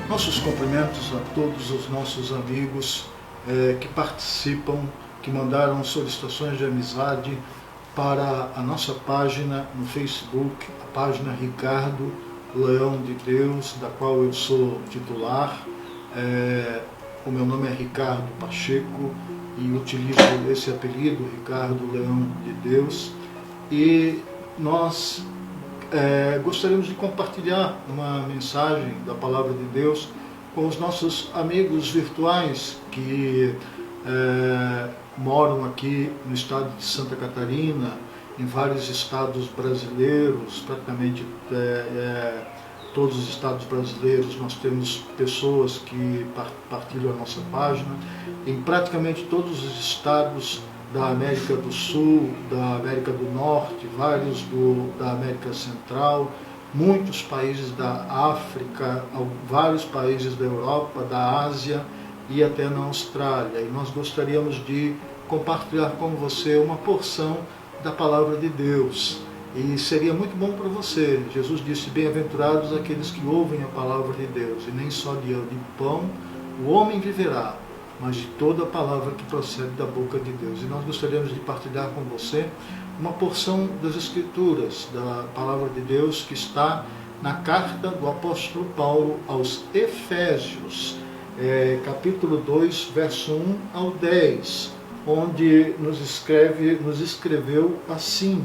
Nossos cumprimentos a todos os nossos amigos que participam, que mandaram solicitações de amizade para a nossa página no Facebook, a página Ricardo Leão de Deus, da qual eu sou titular. O meu nome é Ricardo Pacheco e utilizo esse apelido, Ricardo Leão de Deus, e nós gostaríamos de compartilhar uma mensagem da Palavra de Deus com os nossos amigos virtuais que moram aqui no estado de Santa Catarina, em vários estados brasileiros, praticamente todos os estados brasileiros nós temos pessoas que partilham a nossa página, em praticamente todos os estados da América do Sul, da América do Norte, vários da América Central, muitos países da África, vários países da Europa, da Ásia e até na Austrália. E nós gostaríamos de compartilhar com você uma porção da Palavra de Deus. E seria muito bom para você. Jesus disse: bem-aventurados aqueles que ouvem a Palavra de Deus, e nem só de pão o homem viverá, mas de toda a palavra que procede da boca de Deus. E nós gostaríamos de partilhar com você uma porção das Escrituras, da Palavra de Deus, que está na carta do apóstolo Paulo aos Efésios, capítulo 2, verso 1 ao 10, onde nos escreveu assim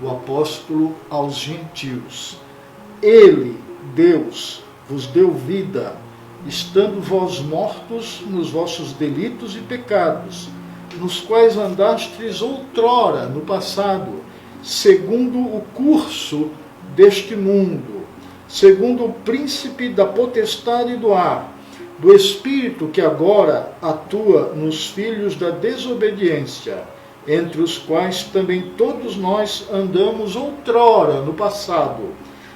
o apóstolo aos gentios: Ele, Deus, vos deu vida, estando vós mortos nos vossos delitos e pecados, nos quais andastes outrora, no passado, segundo o curso deste mundo, segundo o príncipe da potestade do ar, do espírito que agora atua nos filhos da desobediência, entre os quais também todos nós andamos outrora, no passado,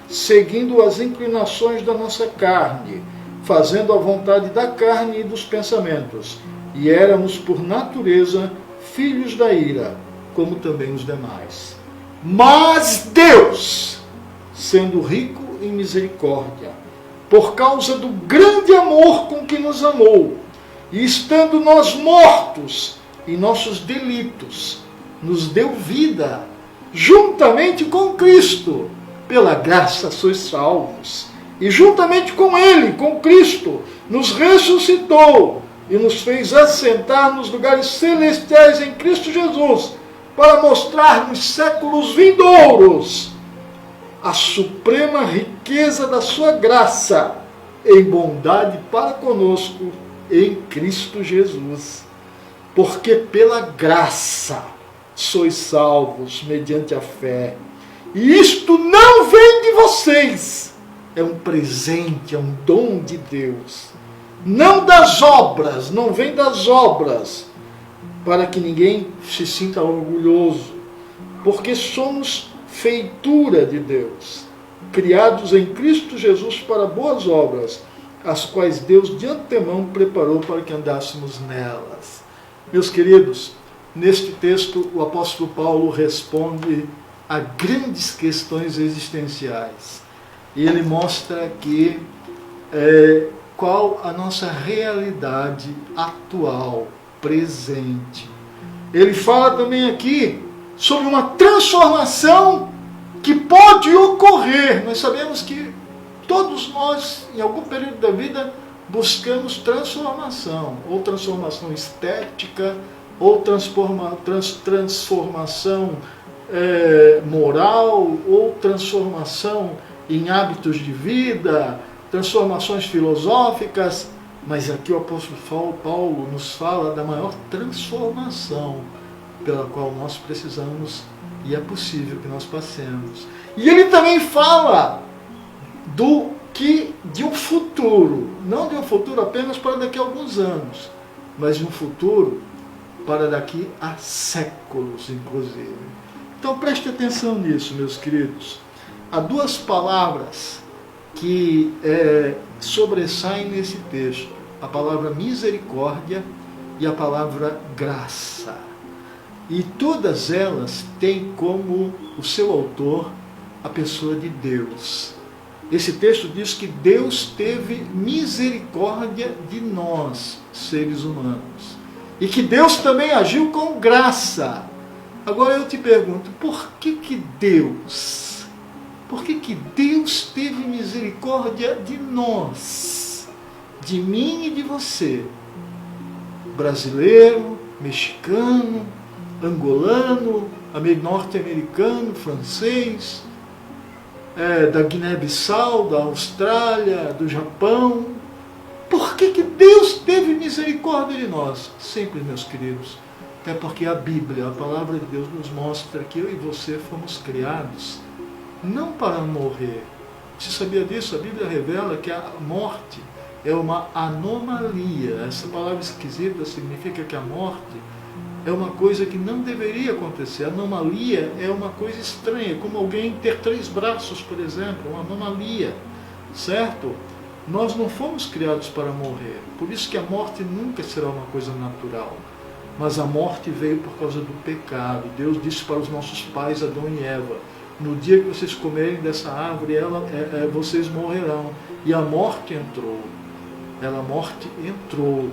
seguindo as inclinações da nossa carne, fazendo a vontade da carne e dos pensamentos, e éramos por natureza filhos da ira, como também os demais. Mas Deus, sendo rico em misericórdia, por causa do grande amor com que nos amou, e estando nós mortos em nossos delitos, nos deu vida, juntamente com Cristo. Pela graça sois salvos. E juntamente com Ele, com Cristo, nos ressuscitou e nos fez assentar nos lugares celestiais em Cristo Jesus, para mostrar nos séculos vindouros a suprema riqueza da sua graça em bondade para conosco em Cristo Jesus. Porque pela graça sois salvos mediante a fé. E isto não vem de vocês. É um presente, é um dom de Deus. Não das obras, não vem das obras, para que ninguém se sinta orgulhoso. Porque somos feitura de Deus, criados em Cristo Jesus para boas obras, as quais Deus de antemão preparou para que andássemos nelas. Meus queridos, neste texto o apóstolo Paulo responde a grandes questões existenciais. E ele mostra aqui qual a nossa realidade atual, presente. Ele fala também aqui sobre uma transformação que pode ocorrer. Nós sabemos que todos nós, em algum período da vida, buscamos transformação, ou transformação estética, ou transformação moral, ou transformação em hábitos de vida, transformações filosóficas, mas aqui o apóstolo Paulo nos fala da maior transformação pela qual nós precisamos e é possível que nós passemos. E ele também fala de um futuro, não de um futuro apenas para daqui a alguns anos, mas de um futuro para daqui a séculos, inclusive. Então preste atenção nisso, meus queridos. Há duas palavras que sobressaem nesse texto: a palavra misericórdia e a palavra graça. E todas elas têm como o seu autor a pessoa de Deus. esse texto diz que Deus teve misericórdia de nós, seres humanos. E que Deus também agiu com graça. Agora eu te pergunto, por que Deus teve misericórdia de nós, de mim e de você? Brasileiro, mexicano, angolano, norte-americano, francês, da Guiné-Bissau, da Austrália, do Japão. Por que Deus teve misericórdia de nós? Simples, meus queridos. É porque a Bíblia, a palavra de Deus, nos mostra que eu e você fomos criados não para morrer. Você sabia disso? A Bíblia revela que a morte é uma anomalia. Essa palavra esquisita significa que a morte é uma coisa que não deveria acontecer. Anomalia é uma coisa estranha, como alguém ter 3 braços, por exemplo, uma anomalia, certo? Nós não fomos criados para morrer, por isso que a morte nunca será uma coisa natural. Mas a morte veio por causa do pecado. Deus disse para os nossos pais, Adão e Eva, no dia que vocês comerem dessa árvore, vocês morrerão. E a morte entrou. A morte entrou.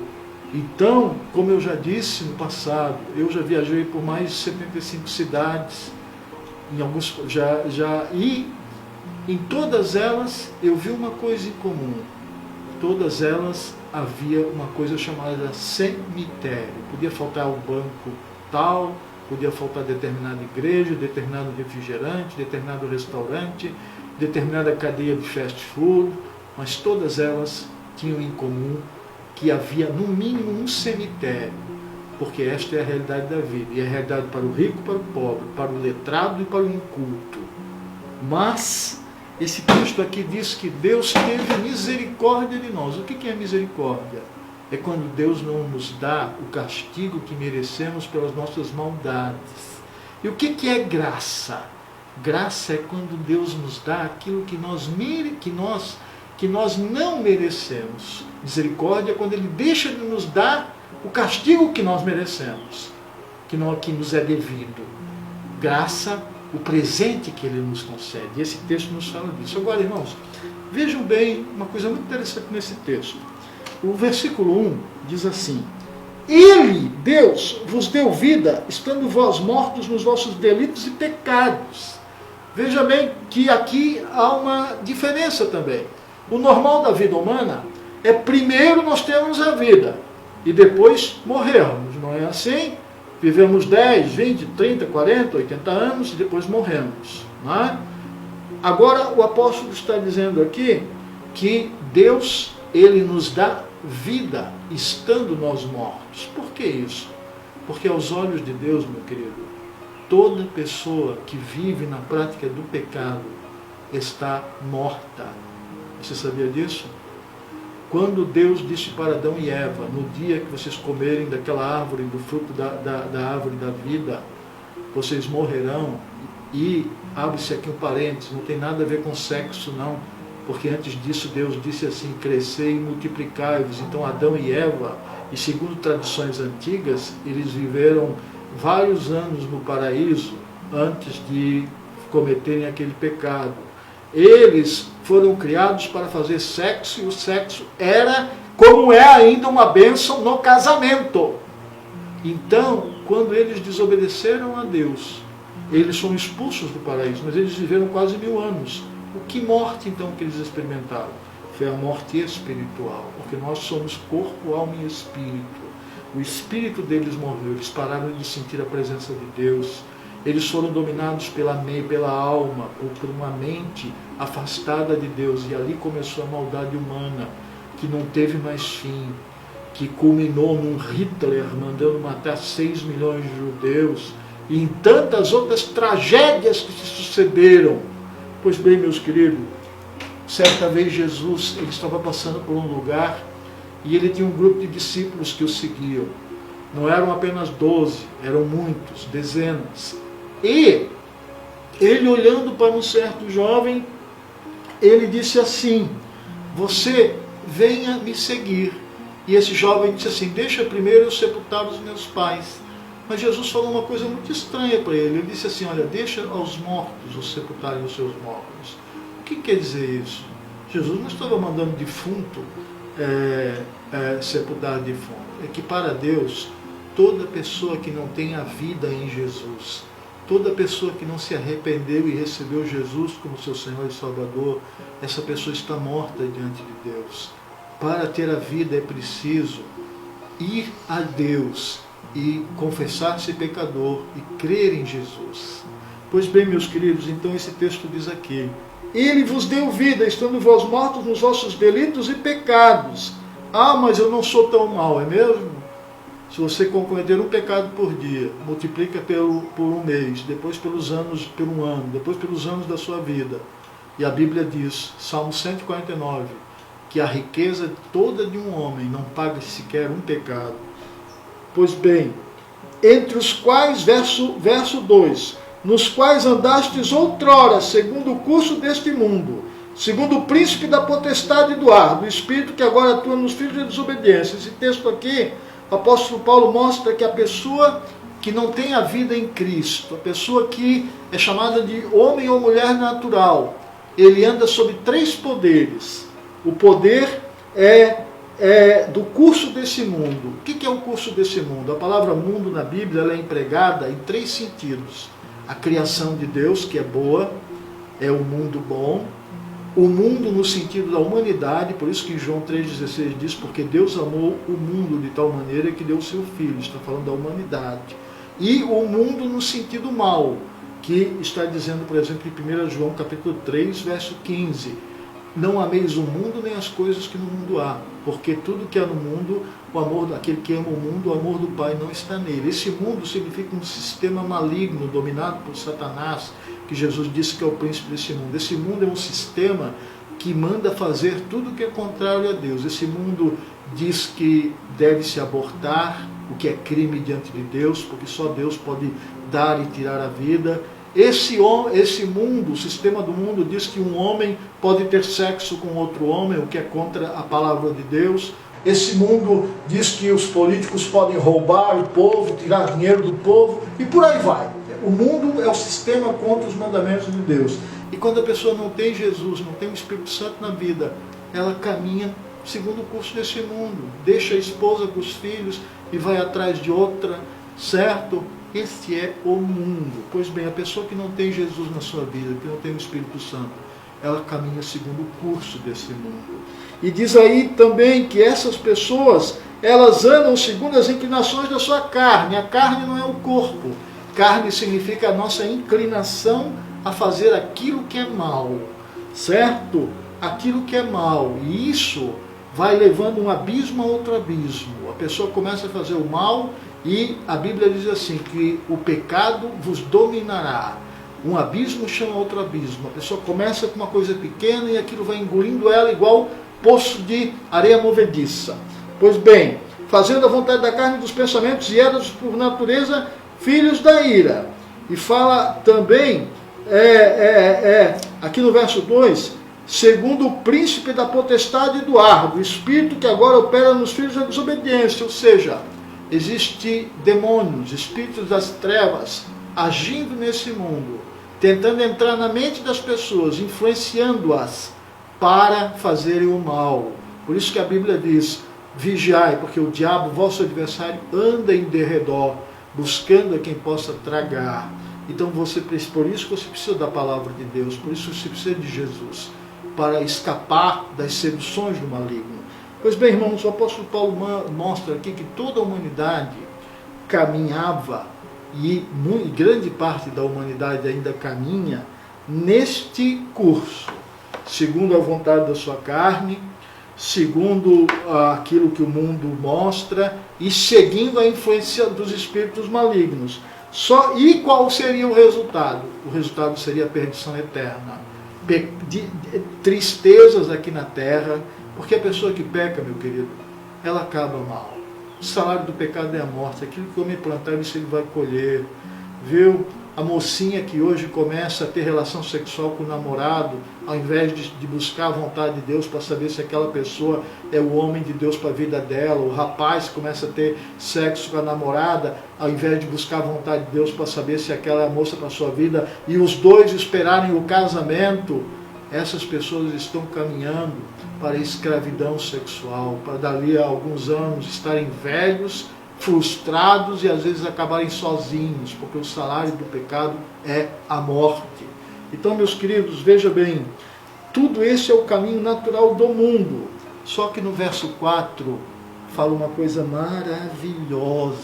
Então, como eu já disse no passado, eu já viajei por mais de 75 cidades, e em todas elas eu vi uma coisa em comum. Todas elas havia uma coisa chamada cemitério. Podia faltar o banco tal, podia faltar determinada igreja, determinado refrigerante, determinado restaurante, determinada cadeia de fast food, mas todas elas tinham em comum que havia no mínimo um cemitério, porque esta é a realidade da vida, e é a realidade para o rico e para o pobre, para o letrado e para o inculto. Mas esse texto aqui diz que Deus teve misericórdia de nós. O que é misericórdia? É quando Deus não nos dá o castigo que merecemos pelas nossas maldades. E o que é graça? Graça é quando Deus nos dá aquilo que nós não merecemos. Misericórdia é quando Ele deixa de nos dar o castigo que nós merecemos, que nos é devido. Graça, o presente que Ele nos concede. E esse texto nos fala disso. Agora, irmãos, vejam bem uma coisa muito interessante nesse texto. O versículo 1 diz assim: Ele, Deus, vos deu vida, estando vós mortos nos vossos delitos e pecados. Veja bem que aqui há uma diferença também. O normal da vida humana é primeiro nós temos a vida e depois morrermos. Não é assim? Vivemos 10, 20, 30, 40, 80 anos e depois morremos. Não é? Agora o apóstolo está dizendo aqui que Deus, Ele nos dá vida estando nós mortos. Por que isso? Porque aos olhos de Deus, meu querido, toda pessoa que vive na prática do pecado está morta. Você sabia disso? Quando Deus disse para Adão e Eva, no dia que vocês comerem daquela árvore, do fruto da árvore da vida, vocês morrerão. E abre-se aqui um parênteses, não tem nada a ver com sexo não, porque antes disso Deus disse assim: crescei e multiplicai-vos. Então Adão e Eva, e segundo tradições antigas, eles viveram vários anos no paraíso antes de cometerem aquele pecado. Eles foram criados para fazer sexo, e o sexo era, como é ainda, uma bênção no casamento. Então, quando eles desobedeceram a Deus, eles foram expulsos do paraíso, mas eles viveram quase 1000 anos. O que morte, então, que eles experimentaram? Foi a morte espiritual, porque nós somos corpo, alma e espírito. O espírito deles morreu, eles pararam de sentir a presença de Deus. Eles foram dominados pela alma, ou por uma mente afastada de Deus. E ali começou a maldade humana, que não teve mais fim, que culminou num Hitler mandando matar 6 milhões de judeus, e em tantas outras tragédias que se sucederam. Pois bem, meus queridos, certa vez Jesus, ele estava passando por um lugar, e ele tinha um grupo de discípulos que o seguiam. Não eram apenas 12, eram muitos, dezenas. E ele, olhando para um certo jovem, ele disse assim: você venha me seguir. E esse jovem disse assim: deixa primeiro eu sepultar os meus pais. Mas Jesus falou uma coisa muito estranha para ele. Ele disse assim: olha, deixa aos mortos os sepultarem os seus mortos. que quer dizer isso? Jesus não estava mandando defunto sepultar defunto. É que para Deus, toda pessoa que não tem a vida em Jesus, toda pessoa que não se arrependeu e recebeu Jesus como seu Senhor e Salvador, essa pessoa está morta diante de Deus. Para ter a vida é preciso ir a Deus e confessar-se pecador e crer em Jesus. Pois bem, meus queridos, então esse texto diz aqui: Ele vos deu vida, estando vós mortos nos vossos delitos e pecados. Ah, mas eu não sou tão mau, é mesmo? Se você cometer um pecado por dia, multiplica por um mês, depois pelos anos, por um ano, depois pelos anos da sua vida. E a Bíblia diz, Salmo 149, que a riqueza toda de um homem não paga sequer um pecado. Pois bem, entre os quais, verso 2, nos quais andastes outrora, segundo o curso deste mundo, segundo o príncipe da potestade do ar, do espírito que agora atua nos filhos de desobediência. Esse texto aqui, o apóstolo Paulo mostra que a pessoa que não tem a vida em Cristo, a pessoa que é chamada de homem ou mulher natural, ele anda sob 3 poderes. O poder do curso desse mundo. O que é o curso desse mundo? A palavra mundo na Bíblia ela é empregada em 3 sentidos. A criação de Deus, que é boa, é o mundo bom. O mundo no sentido da humanidade, por isso que em João 3,16 diz, porque Deus amou o mundo de tal maneira que deu o seu Filho, está falando da humanidade. E o mundo no sentido mal, que está dizendo, por exemplo, em 1 João capítulo 3, verso 15, não ameis o mundo nem as coisas que no mundo há, porque tudo que há no mundo, o amor daquele que ama o mundo, o amor do Pai não está nele. Esse mundo significa um sistema maligno, dominado por Satanás, que Jesus disse que é o príncipe desse mundo. Esse mundo é um sistema que manda fazer tudo que é contrário a Deus. Esse mundo diz que deve-se abortar, o que é crime diante de Deus, porque só Deus pode dar e tirar a vida. Esse mundo, o sistema do mundo diz que um homem pode ter sexo com outro homem, o que é contra a palavra de Deus. Esse mundo diz que os políticos podem roubar o povo, tirar dinheiro do povo, e por aí vai. O mundo é o sistema contra os mandamentos de Deus. E quando a pessoa não tem Jesus, não tem o Espírito Santo na vida, ela caminha segundo o curso desse mundo. Deixa a esposa com os filhos e vai atrás de outra, certo? Este é o mundo. Pois bem, a pessoa que não tem Jesus na sua vida, que não tem o Espírito Santo, ela caminha segundo o curso desse mundo. E diz aí também que essas pessoas, elas andam segundo as inclinações da sua carne. A carne não é o corpo. Carne significa a nossa inclinação a fazer aquilo que é mal, certo? Aquilo que é mal. E isso vai levando um abismo a outro abismo. A pessoa começa a fazer o mal e a Bíblia diz assim, que o pecado vos dominará. Um abismo chama outro abismo. A pessoa começa com uma coisa pequena e aquilo vai engolindo ela igual poço de areia movediça. Pois bem, fazendo a vontade da carne e dos pensamentos, e eras por natureza filhos da ira. E fala também, aqui no verso 2, segundo o príncipe da potestade do ar, do espírito que agora opera nos filhos da desobediência. Ou seja, existem demônios, espíritos das trevas, agindo nesse mundo, tentando entrar na mente das pessoas, influenciando-as para fazerem o mal. Por isso que a Bíblia diz, vigiai, porque o diabo, vosso adversário, anda em derredor, buscando a quem possa tragar. Então por isso você precisa da palavra de Deus, por isso você precisa de Jesus, para escapar das seduções do maligno. Pois bem, irmãos, o apóstolo Paulo mostra aqui que toda a humanidade caminhava, e grande parte da humanidade ainda caminha, neste curso, segundo a vontade da sua carne, segundo aquilo que o mundo mostra e seguindo a influência dos espíritos malignos. E qual seria o resultado? O resultado seria a perdição eterna. Tristezas aqui na terra, porque a pessoa que peca, meu querido, ela acaba mal. O salário do pecado é a morte. Aquilo que o homem plantar, isso ele vai colher. Viu? A mocinha que hoje começa a ter relação sexual com o namorado, ao invés de buscar a vontade de Deus para saber se aquela pessoa é o homem de Deus para a vida dela, o rapaz começa a ter sexo com a namorada, ao invés de buscar a vontade de Deus para saber se aquela é a moça para a sua vida, e os dois esperarem o casamento, essas pessoas estão caminhando para a escravidão sexual, para dali a alguns anos estarem velhos, frustrados e às vezes acabarem sozinhos, porque o salário do pecado é a morte. Então, meus queridos, veja bem, tudo esse é o caminho natural do mundo. Só que no verso 4 fala uma coisa maravilhosa.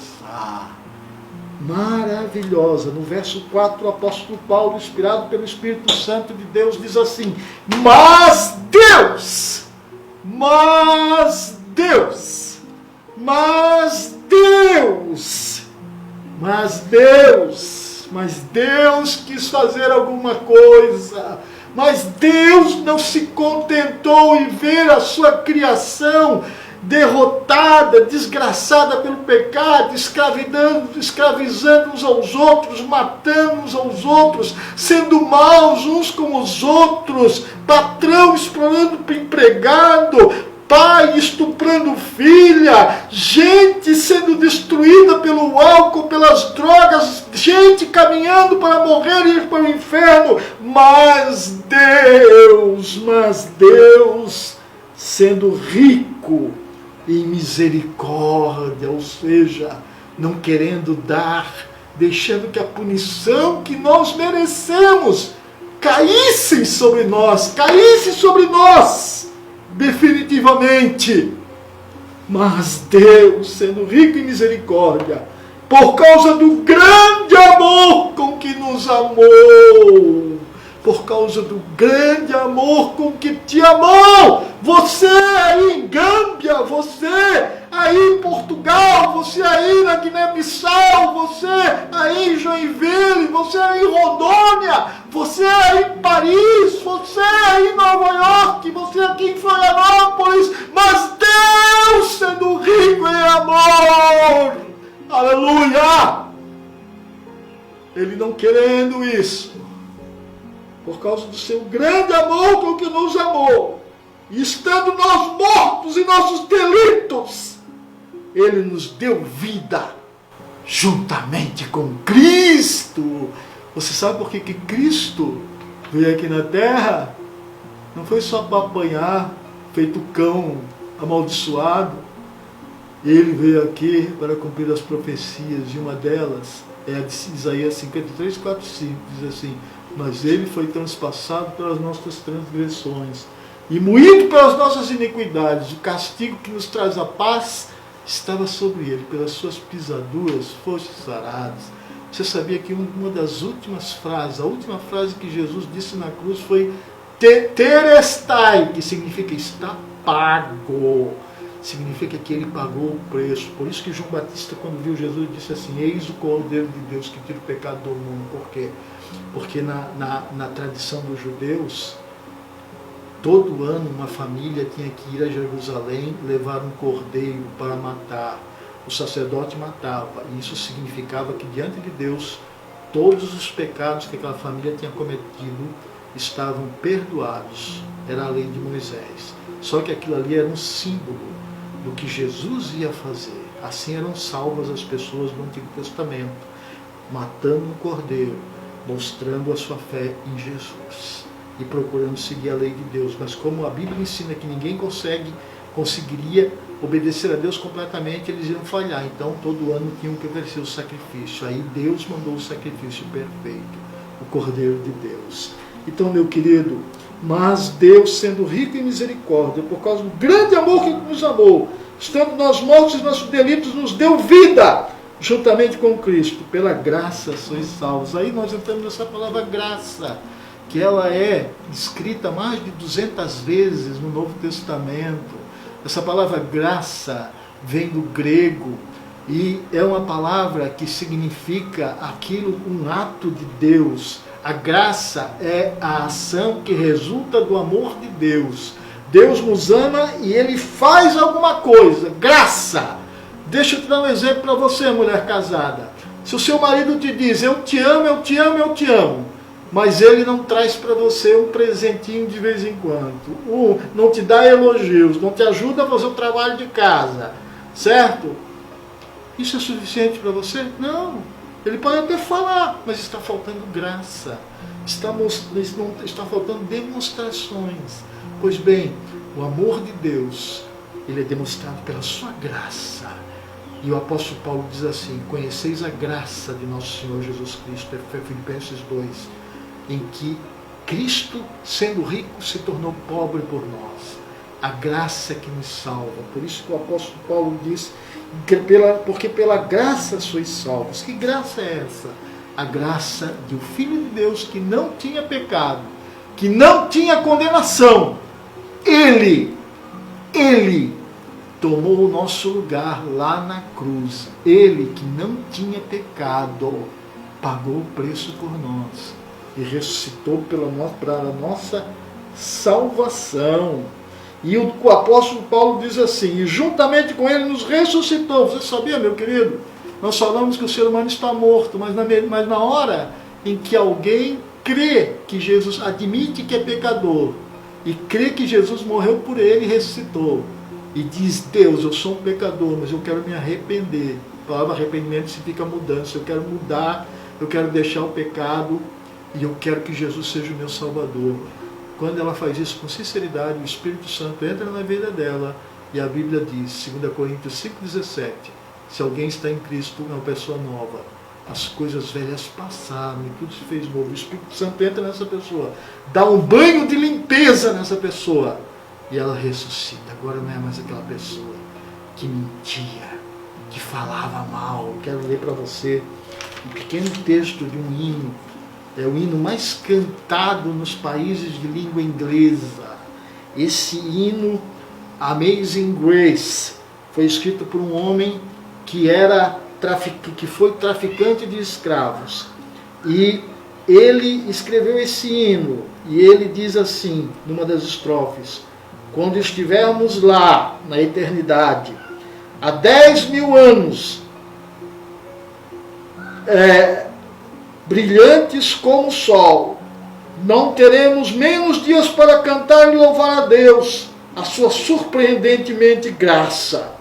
Maravilhosa. No verso 4, o apóstolo Paulo, inspirado pelo Espírito Santo de Deus, diz assim: Mas Deus, quis fazer alguma coisa. Mas Deus não se contentou em ver a sua criação derrotada, desgraçada pelo pecado, escravizando uns aos outros, matando uns aos outros, sendo maus uns com os outros, patrão explorando o empregado, pai estuprando filha, gente sendo destruída pelo álcool, pelas drogas, gente caminhando para morrer e ir para o inferno. Mas Deus, sendo rico em misericórdia, ou seja, não querendo dar, deixando que a punição que nós merecemos caísse sobre nós, definitivamente. Mas Deus, sendo rico em misericórdia, por causa do grande amor com que nos amou, por causa do grande amor com que te amou, você aí em Gâmbia, você aí em Portugal, você aí na Guiné-Bissau, você aí em Joinville, você aí em Rondônia, você aí em Paris, você aí em Nova York, você aqui em Florianópolis, mas Deus, sendo rico em amor, aleluia, Ele não querendo isso, por causa do seu grande amor com que nos amou, e estando nós mortos em nossos delitos, Ele nos deu vida juntamente com Cristo. Você sabe por que Cristo veio aqui na terra? Não foi só para apanhar, feito cão amaldiçoado. Ele veio aqui para cumprir as profecias, e uma delas é a de Isaías 53, 4, 5, diz assim: Mas Ele foi transpassado pelas nossas transgressões e moído pelas nossas iniquidades. O castigo que nos traz a paz estava sobre Ele, pelas suas pisaduras fostes sarados. Você sabia que uma das últimas frases, a última frase que Jesus disse na cruz foi tetelestai, que significa está pago. Significa que Ele pagou o preço. Por isso que João Batista, quando viu Jesus, disse assim: Eis o Cordeiro de Deus que tira o pecado do mundo. Por quê? Porque na tradição dos judeus, todo ano uma família tinha que ir a Jerusalém, levar um cordeiro para matar. O sacerdote matava, e isso significava que diante de Deus todos os pecados que aquela família tinha cometido estavam perdoados. Era a lei de Moisés. Só que aquilo ali era um símbolo do que Jesus ia fazer. Assim eram salvas as pessoas do Antigo Testamento, matando um cordeiro, mostrando a sua fé em Jesus e procurando seguir a lei de Deus. Mas como a Bíblia ensina que ninguém conseguiria obedecer a Deus completamente, eles iam falhar. Então todo ano tinham que oferecer o sacrifício. Aí Deus mandou o sacrifício perfeito, o Cordeiro de Deus. Então, meu querido, mas Deus, sendo rico em misericórdia, por causa do grande amor que nos amou, estando nós mortos em nossos delitos, nos deu vida juntamente com Cristo. Pela graça sois salvos. Aí nós entramos nessa palavra graça, que ela é escrita mais de 200 vezes no Novo Testamento. Essa palavra graça vem do grego e é uma palavra que significa aquilo, um ato de Deus. A graça é a ação que resulta do amor de Deus. Deus nos ama e Ele faz alguma coisa. Graça. Deixa eu te dar um exemplo para você, mulher casada. Se o seu marido te diz, eu te amo, eu te amo, eu te amo, mas ele não traz para você um presentinho de vez em quando, não te dá elogios, não te ajuda a fazer o trabalho de casa, certo? Isso é suficiente para você? Não. Ele pode até falar, mas está faltando graça. Está faltando demonstrações. Pois bem, o amor de Deus, ele é demonstrado pela sua graça. E o apóstolo Paulo diz assim: conheceis a graça de nosso Senhor Jesus Cristo, é Filipenses 2, em que Cristo, sendo rico, se tornou pobre por nós. A graça que nos salva. Por isso que o apóstolo Paulo diz, porque pela graça sois salvos. Que graça é essa? A graça de um Filho de Deus que não tinha pecado, que não tinha condenação. Ele tomou o nosso lugar lá na cruz. Ele que não tinha pecado, pagou o preço por nós e ressuscitou para a nossa salvação. E o apóstolo Paulo diz assim: e juntamente com ele nos ressuscitou. Você sabia, meu querido? Nós falamos que o ser humano está morto, mas na hora em que alguém crê que Jesus, admite que é pecador, e crê que Jesus morreu por ele e ressuscitou, e diz: Deus, eu sou um pecador, mas eu quero me arrepender. A palavra arrependimento significa mudança. Eu quero mudar, eu quero deixar o pecado, e eu quero que Jesus seja o meu Salvador. Quando ela faz isso com sinceridade, o Espírito Santo entra na vida dela, e a Bíblia diz, 2 Coríntios 5,17, se alguém está em Cristo, é uma pessoa nova. As coisas velhas passaram e tudo se fez novo. O Espírito Santo entra nessa pessoa, dá um banho de limpeza nessa pessoa, e ela ressuscita. Agora não é mais aquela pessoa que mentia, que falava mal. Quero ler para você um pequeno texto de um hino. É o hino mais cantado nos países de língua inglesa. Esse hino, Amazing Grace, foi escrito por um homem que foi traficante de escravos. E ele escreveu esse hino, e ele diz assim, numa das estrofes: quando estivermos lá, na eternidade, há 10.000 anos, brilhantes como o sol, não teremos menos dias para cantar e louvar a Deus, a sua surpreendentemente graça,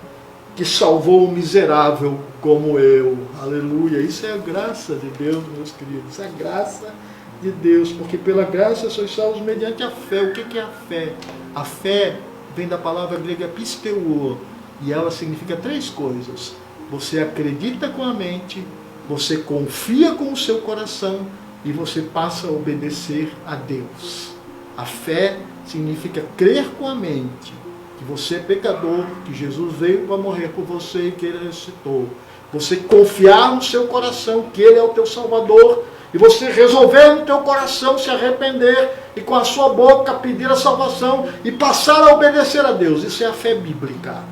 que salvou o miserável como eu. Aleluia! Isso é a graça de Deus, meus queridos. Isso é a graça de Deus, porque pela graça sois salvos mediante a fé. O que é a fé? A fé vem da palavra grega pisteuo, e ela significa 3 coisas. Você acredita com a mente, você confia com o seu coração e você passa a obedecer a Deus. A fé significa crer com a mente que você é pecador, que Jesus veio para morrer por você e que Ele ressuscitou. Você confiar no seu coração que Ele é o teu Salvador, e você resolver no teu coração se arrepender e com a sua boca pedir a salvação e passar a obedecer a Deus. Isso é a fé bíblica.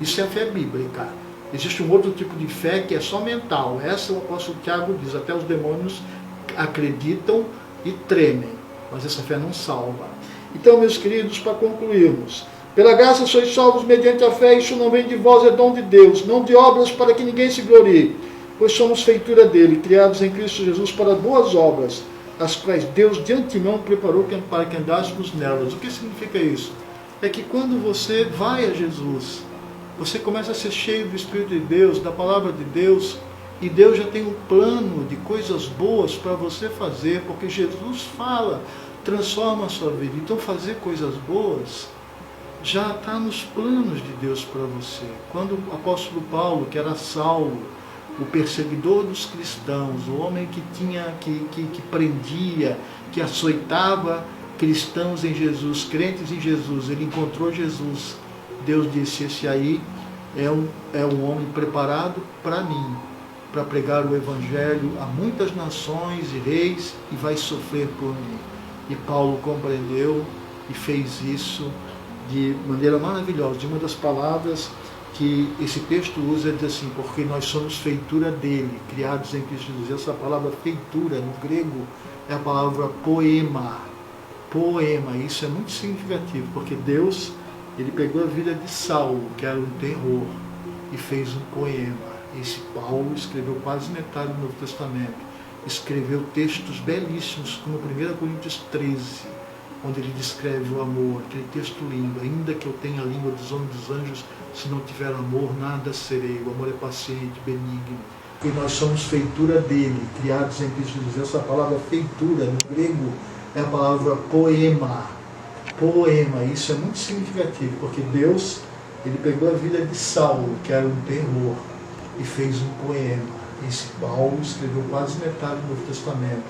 Isso é a fé bíblica. Existe um outro tipo de fé que é só mental. Essa o apóstolo Tiago diz: até os demônios acreditam e tremem, mas essa fé não salva. Então, meus queridos, para concluirmos, pela graça sois salvos mediante a fé, isso não vem de vós, é dom de Deus, não de obras para que ninguém se glorie, pois somos feitura dele, criados em Cristo Jesus para boas obras, as quais Deus de antemão preparou para que andássemos nelas. O que significa isso? É que quando você vai a Jesus, você começa a ser cheio do Espírito de Deus, da palavra de Deus, e Deus já tem um plano de coisas boas para você fazer, porque Jesus fala, transforma a sua vida. Então fazer coisas boas já está nos planos de Deus para você. Quando o apóstolo Paulo, que era Saulo, o perseguidor dos cristãos, o homem que prendia, que açoitava cristãos em Jesus, crentes em Jesus, ele encontrou Jesus. Deus disse: esse aí é um homem preparado para mim, para pregar o Evangelho a muitas nações e reis, e vai sofrer por mim. E Paulo compreendeu e fez isso de maneira maravilhosa. De uma das palavras que esse texto usa, diz assim: porque nós somos feitura dele, criados em Cristo Jesus. Essa palavra feitura, no grego, é a palavra poema. Poema, isso é muito significativo, porque Deus, Ele pegou a vida de Saulo, que era um terror, e fez um poema. Esse Paulo escreveu quase metade do Novo Testamento. Escreveu textos belíssimos, como 1 Coríntios 13, onde ele descreve o amor, aquele texto lindo: ainda que eu tenha a língua dos homens e dos anjos, se não tiver amor, nada serei. O amor é paciente, benigno. E nós somos feitura dele, criados em Cristo Jesus. Essa palavra feitura, no grego, é a palavra poema. Poema, isso é muito significativo, porque Deus, ele pegou a vida de Saulo, que era um terror, e fez um poema. Esse Paulo escreveu quase metade do Novo Testamento.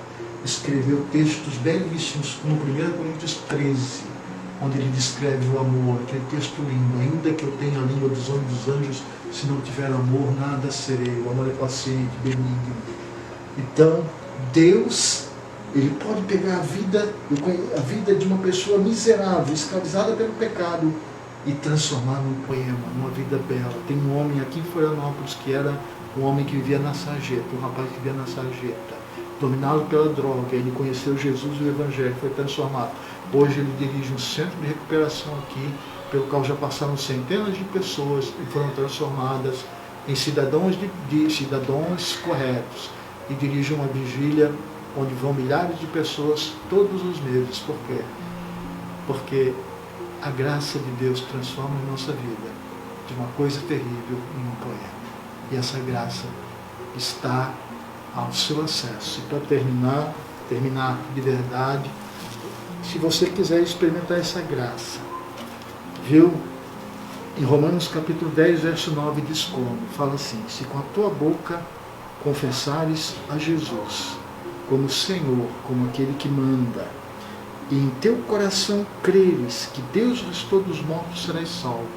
Escreveu textos belíssimos, como 1 Coríntios 13, onde ele descreve o amor, aquele texto lindo. Ainda que eu tenha a língua dos homens e dos anjos, se não tiver amor, nada serei. O amor é paciente, benigno. Então, Deus, ele pode pegar a vida de uma pessoa miserável, escravizada pelo pecado, e transformar num poema, numa vida bela. Tem um homem aqui em Florianópolis que era um homem que vivia na sarjeta, um rapaz que vivia na sarjeta, dominado pela droga. Ele conheceu Jesus e o Evangelho, foi transformado. Hoje ele dirige um centro de recuperação aqui, pelo qual já passaram centenas de pessoas e foram transformadas em cidadãos corretos, e dirige uma vigília onde vão milhares de pessoas todos os meses. Por quê? Porque a graça de Deus transforma a nossa vida de uma coisa terrível em um poema. E essa graça está ao seu acesso. E para terminar de verdade, se você quiser experimentar essa graça, viu? Em Romanos capítulo 10, verso 9, diz como? Fala assim: se com a tua boca confessares a Jesus como Senhor, como aquele que manda, e em teu coração creres que Deus ressuscitou dos mortos, serás salvo.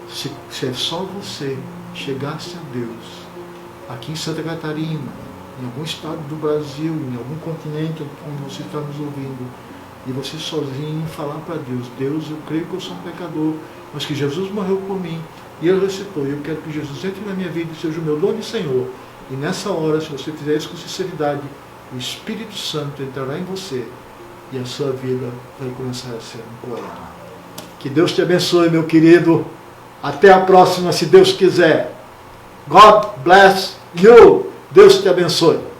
Se é só você chegar-se a Deus, aqui em Santa Catarina, em algum estado do Brasil, em algum continente onde você está nos ouvindo, e você sozinho falar para Deus: Deus, eu creio que eu sou um pecador, mas que Jesus morreu por mim, e Ele ressuscitou, e eu quero que Jesus entre na minha vida e seja o meu dono e Senhor. E nessa hora, se você fizer isso com sinceridade, o Espírito Santo entrará em você, e a sua vida vai começar a ser um poema. Que Deus te abençoe, meu querido. Até a próxima, se Deus quiser. God bless you. Deus te abençoe.